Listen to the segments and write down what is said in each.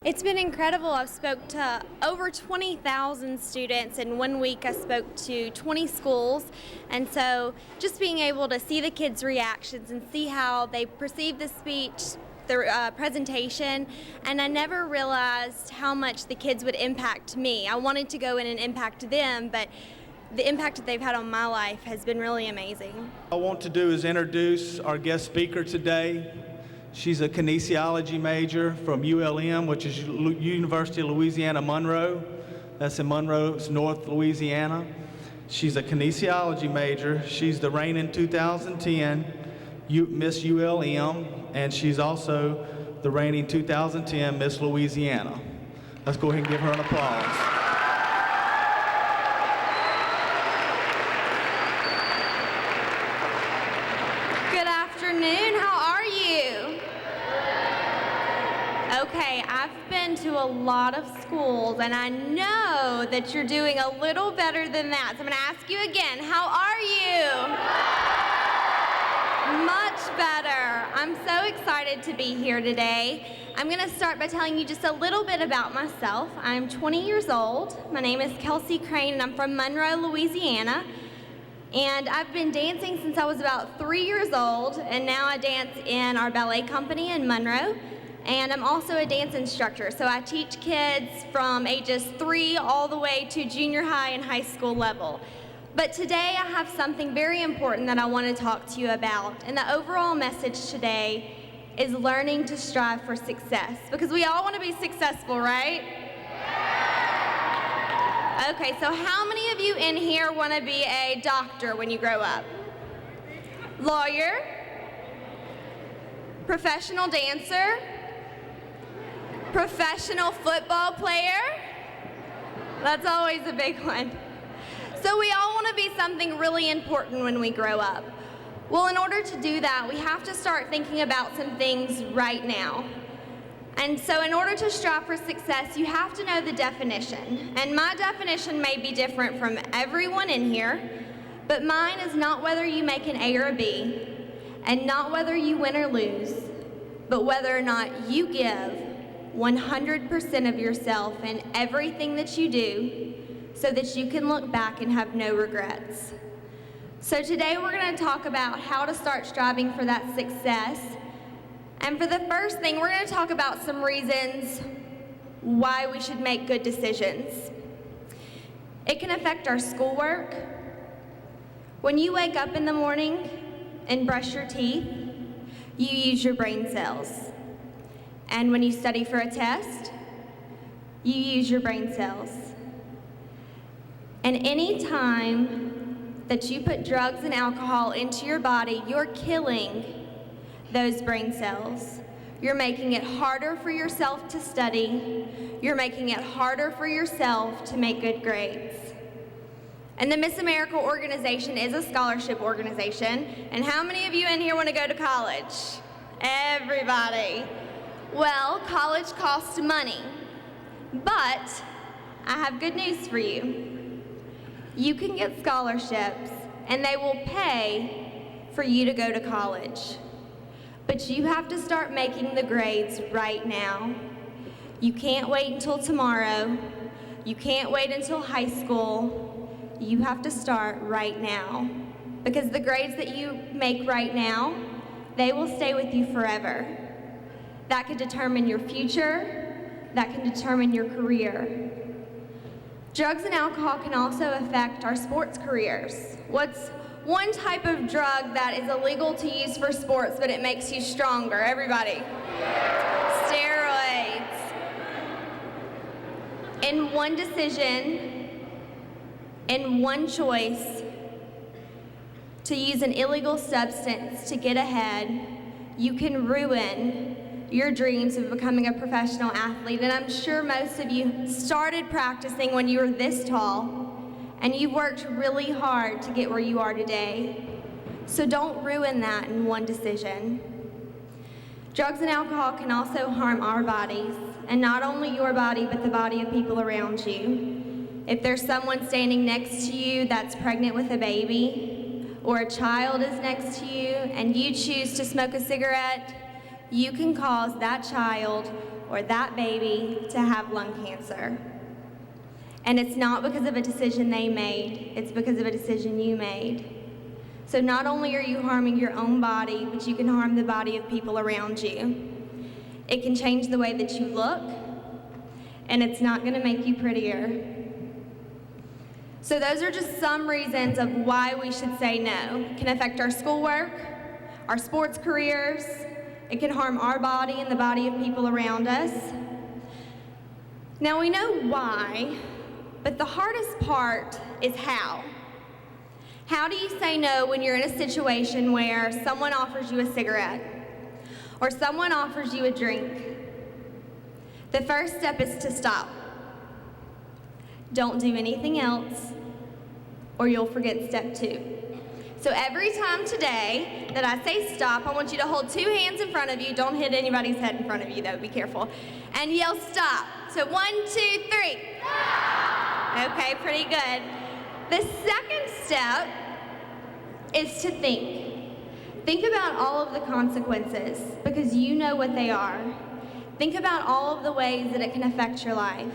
It's been incredible. I've spoke to over 20,000 students. In 1 week I spoke to 20 schools, and so just being able to see the kids' reactions and see how they perceive the speech, the presentation, and I never realized how much the kids would impact me. I wanted to go in and impact them, but the impact that they've had on my life has been really amazing. What I want to do is introduce our guest speaker today. She's a kinesiology major from ULM, which is University of Louisiana, Monroe. That's in Monroe, it's North Louisiana. She's a kinesiology major. She's the reigning 2010 Miss ULM, and she's also the reigning 2010 Miss Louisiana. Let's go ahead and give her an applause. Good afternoon, how are you? Okay, I've been to a lot of schools and I know that you're doing a little better than that. So I'm gonna ask you again, how are you? Much better. I'm so excited to be here today. I'm gonna start by telling you just a little bit about myself. I'm 20 years old. My name is Kelsi Crain and I'm from Monroe, Louisiana. And I've been dancing since I was about 3 years old, and now I dance in our ballet company in Monroe. And I'm also a dance instructor, so I teach kids from ages 3 all the way to junior high and high school level. But today I have something very important that I want to talk to you about. And the overall message today is learning to strive for success, because we all want to be successful, right? Okay, so how many of you in here want to be a doctor when you grow up? Lawyer? Professional dancer? Professional football player? That's always a big one. So we all want to be something really important when we grow up. Well, in order to do that, we have to start thinking about some things right now. And so in order to strive for success, you have to know the definition. And my definition may be different from everyone in here, but mine is not whether you make an A or a B, and not whether you win or lose, but whether or not you give 100% of yourself in everything that you do so that you can look back and have no regrets. So today we're going to talk about how to start striving for that success. And for the first thing, we're going to talk about some reasons why we should make good decisions. It can affect our schoolwork. When you wake up in the morning and brush your teeth, you use your brain cells. And when you study for a test, you use your brain cells. And any time that you put drugs and alcohol into your body, you're killing those brain cells. You're making it harder for yourself to study. You're making it harder for yourself to make good grades. And the Miss America organization is a scholarship organization. And how many of you in here want to go to college? Everybody. Well, college costs money. But I have good news for you. You can get scholarships and they will pay for you to go to college. But you have to start making the grades right now. You can't wait until tomorrow. You can't wait until high school. You have to start right now. Because the grades that you make right now, they will stay with you forever. That could determine your future. That can determine your career. Drugs and alcohol can also affect our sports careers. What's one type of drug that is illegal to use for sports, but it makes you stronger? Everybody. Steroids. In one decision, in one choice, to use an illegal substance to get ahead, you can ruin your dreams of becoming a professional athlete. And I'm sure most of you started practicing when you were this tall, and you've worked really hard to get where you are today. So don't ruin that in one decision. Drugs and alcohol can also harm our bodies, and not only your body, but the body of people around you. If there's someone standing next to you that's pregnant with a baby, or a child is next to you, and you choose to smoke a cigarette, you can cause that child or that baby to have lung cancer. And it's not because of a decision they made, it's because of a decision you made. So not only are you harming your own body, but you can harm the body of people around you. It can change the way that you look, and it's not gonna make you prettier. So those are just some reasons of why we should say no. It can affect our schoolwork, our sports careers. It can harm our body and the body of people around us. Now we know why, but the hardest part is how. How do you say no when you're in a situation where someone offers you a cigarette or someone offers you a drink? The first step is to stop. Don't do anything else, or you'll forget step 2. So every time today that I say stop, I want you to hold 2 hands in front of you. Don't hit anybody's head in front of you, though. Be careful. And yell stop. So 1, 2, 3. Stop. Okay, pretty good. The second step is to think. Think about all of the consequences, because you know what they are. Think about all of the ways that it can affect your life.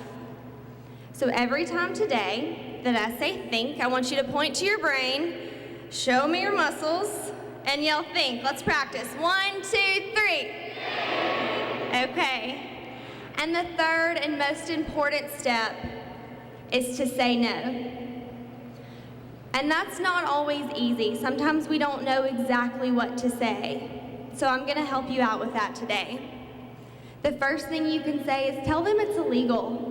So every time today that I say think, I want you to point to your brain, show me your muscles, and yell think. Let's practice. 1, 2, 3. Okay. And the third and most important step is to say no. And that's not always easy. Sometimes we don't know exactly what to say. So I'm gonna help you out with that today. The first thing you can say is tell them it's illegal.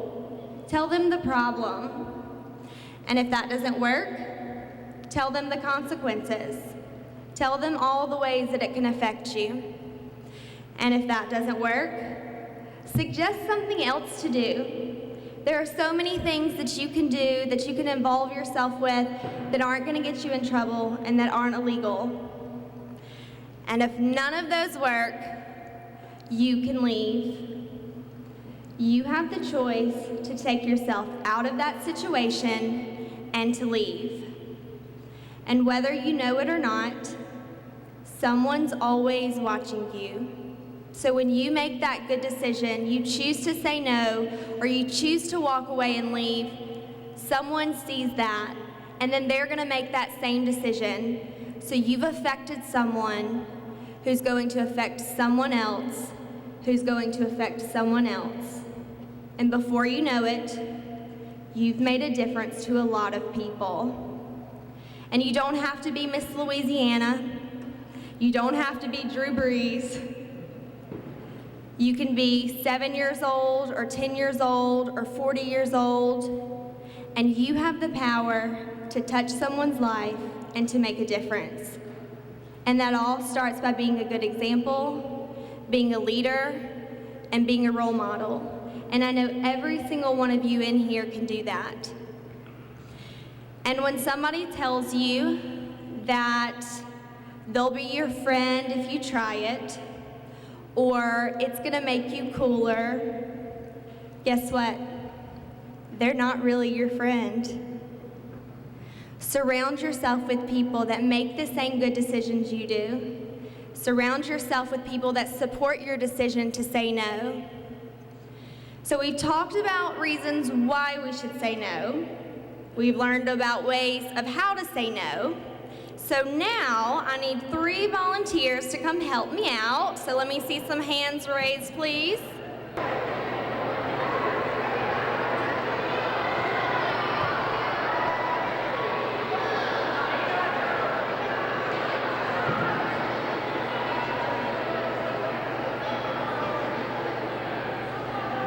Tell them the problem. And if that doesn't work, tell them the consequences. Tell them all the ways that it can affect you. And if that doesn't work, suggest something else to do. There are so many things that you can do, that you can involve yourself with, that aren't gonna get you in trouble and that aren't illegal. And if none of those work, you can leave. You have the choice to take yourself out of that situation and to leave. And whether you know it or not, someone's always watching you. So when you make that good decision, you choose to say no, or you choose to walk away and leave, someone sees that, and then they're gonna make that same decision. So you've affected someone who's going to affect someone else, who's going to affect someone else. And before you know it, you've made a difference to a lot of people. And you don't have to be Miss Louisiana. You don't have to be Drew Brees. You can be 7 years old, or 10 years old, or 40 years old, and you have the power to touch someone's life and to make a difference. And that all starts by being a good example, being a leader, and being a role model. And I know every single one of you in here can do that. And when somebody tells you that they'll be your friend if you try it, or it's gonna make you cooler, guess what? They're not really your friend. Surround yourself with people that make the same good decisions you do. Surround yourself with people that support your decision to say no. So we talked about reasons why we should say no. We've learned about ways of how to say no. So now I need 3 volunteers to come help me out. So let me see some hands raised, please.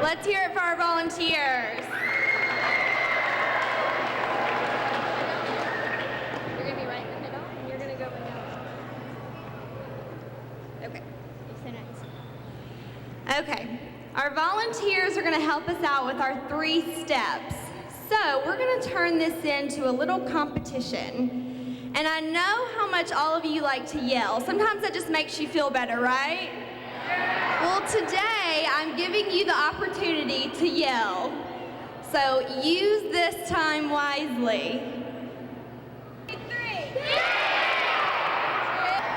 Let's hear it for our volunteers. You're gonna be right in the middle, and you're gonna go in the middle. Okay, you're so nice. Okay, our volunteers are gonna help us out with our 3 steps. So we're gonna turn this into a little competition. And I know how much all of you like to yell. Sometimes that just makes you feel better, right? Well, today I'm giving you the opportunity to yell. So use this time wisely. 3.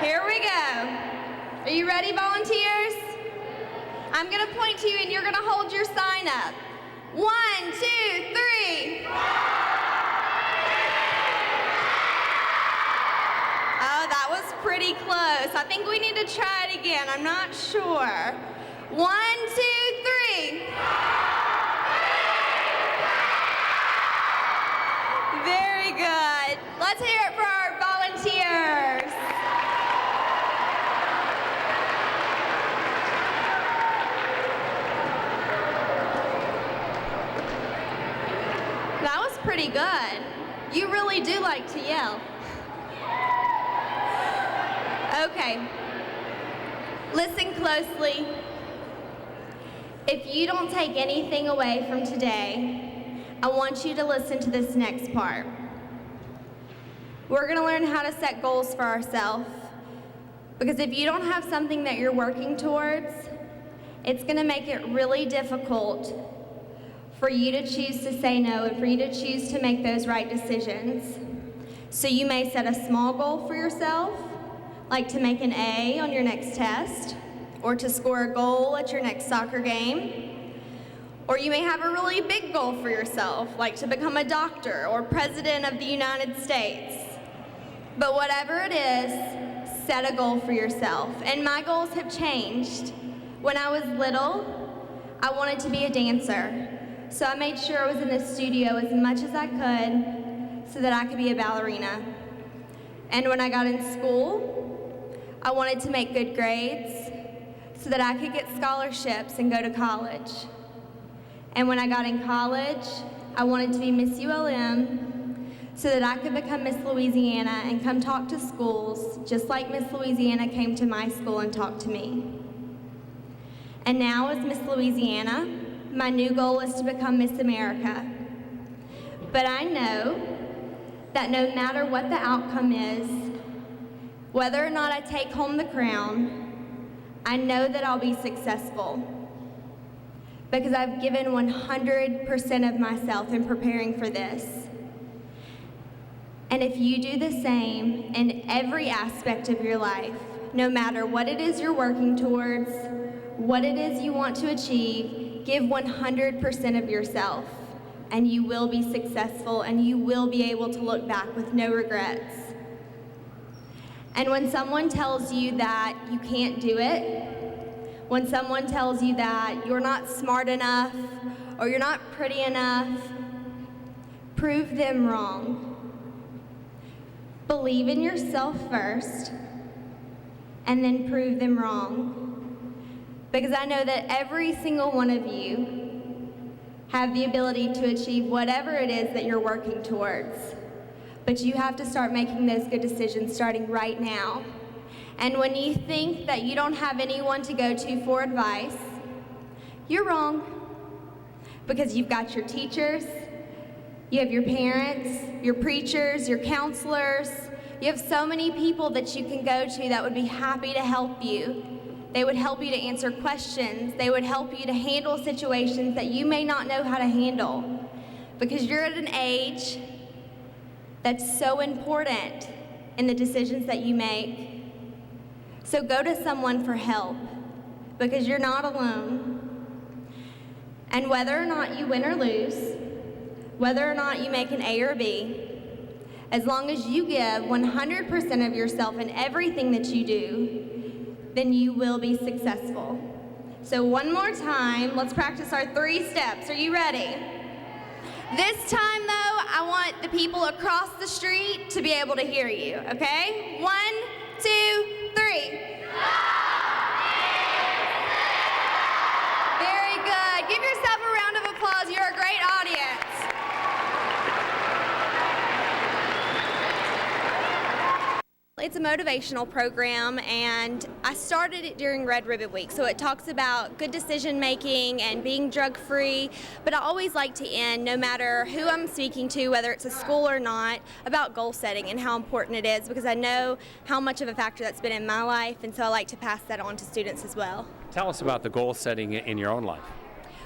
Here we go. Are you ready, volunteers? I'm going to point to you and you're going to hold your sign up. 1, 2, 3. Oh, that was pretty close. I think we need to try it again. I'm not sure. 1, 2, 3. Very good. Let's hear it for our volunteers. That was pretty good. You really do like to yell. Okay. Listen closely. If you don't take anything away from today, I want you to listen to this next part. We're going to learn how to set goals for ourselves. Because if you don't have something that you're working towards, it's going to make it really difficult for you to choose to say no and for you to choose to make those right decisions. So you may set a small goal for yourself, like to make an A on your next test, or to score a goal at your next soccer game. Or you may have a really big goal for yourself, like to become a doctor or president of the United States. But whatever it is, set a goal for yourself. And my goals have changed. When I was little, I wanted to be a dancer. So I made sure I was in the studio as much as I could so that I could be a ballerina. And when I got in school, I wanted to make good grades so that I could get scholarships and go to college. And when I got in college, I wanted to be Miss ULM so that I could become Miss Louisiana and come talk to schools just like Miss Louisiana came to my school and talked to me. And now as Miss Louisiana, my new goal is to become Miss America. But I know that no matter what the outcome is, whether or not I take home the crown, I know that I'll be successful because I've given 100% of myself in preparing for this. And if you do the same in every aspect of your life, no matter what it is you're working towards, what it is you want to achieve, give 100% of yourself, and you will be successful, and you will be able to look back with no regrets. And when someone tells you that you can't do it, when someone tells you that you're not smart enough or you're not pretty enough, prove them wrong. Believe in yourself first, and then prove them wrong. Because I know that every single one of you have the ability to achieve whatever it is that you're working towards. But you have to start making those good decisions starting right now. And when you think that you don't have anyone to go to for advice, you're wrong. Because you've got your teachers, you have your parents, your preachers, your counselors. You have so many people that you can go to that would be happy to help you. They would help you to answer questions. They would help you to handle situations that you may not know how to handle. Because you're at an age that's so important in the decisions that you make. So go to someone for help, because you're not alone. And whether or not you win or lose, whether or not you make an A or B, as long as you give 100% of yourself in everything that you do, then you will be successful. So one more time, let's practice our 3 steps. Are you ready? This time, though, I want the people across the street to be able to hear you, okay? 1, 2, 3. Very good. Give yourself a round of applause. You're a great audience. It's a motivational program, and I started it during Red Ribbon Week. So it talks about good decision making and being drug-free, but I always like to end, no matter who I'm speaking to, whether it's a school or not, about goal setting and how important it is, because I know how much of a factor that's been in my life, and so I like to pass that on to students as well. Tell us about the goal setting in your own life.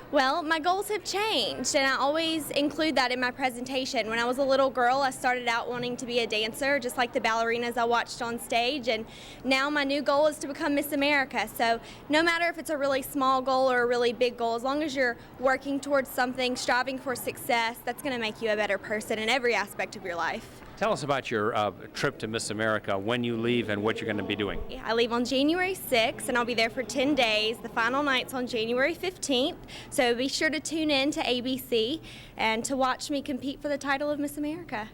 Well, my goals have changed, and I always include that in my presentation. When I was a little girl, I started out wanting to be a dancer, just like the ballerinas I watched on stage, and now my new goal is to become Miss America. So no matter if it's a really small goal or a really big goal, as long as you're working towards something, striving for success, that's going to make you a better person in every aspect of your life. Tell us about your trip to Miss America, when you leave and what you're going to be doing. I leave on January 6th, and I'll be there for 10 days. The final night's on January 15th, so be sure to tune in to ABC and to watch me compete for the title of Miss America.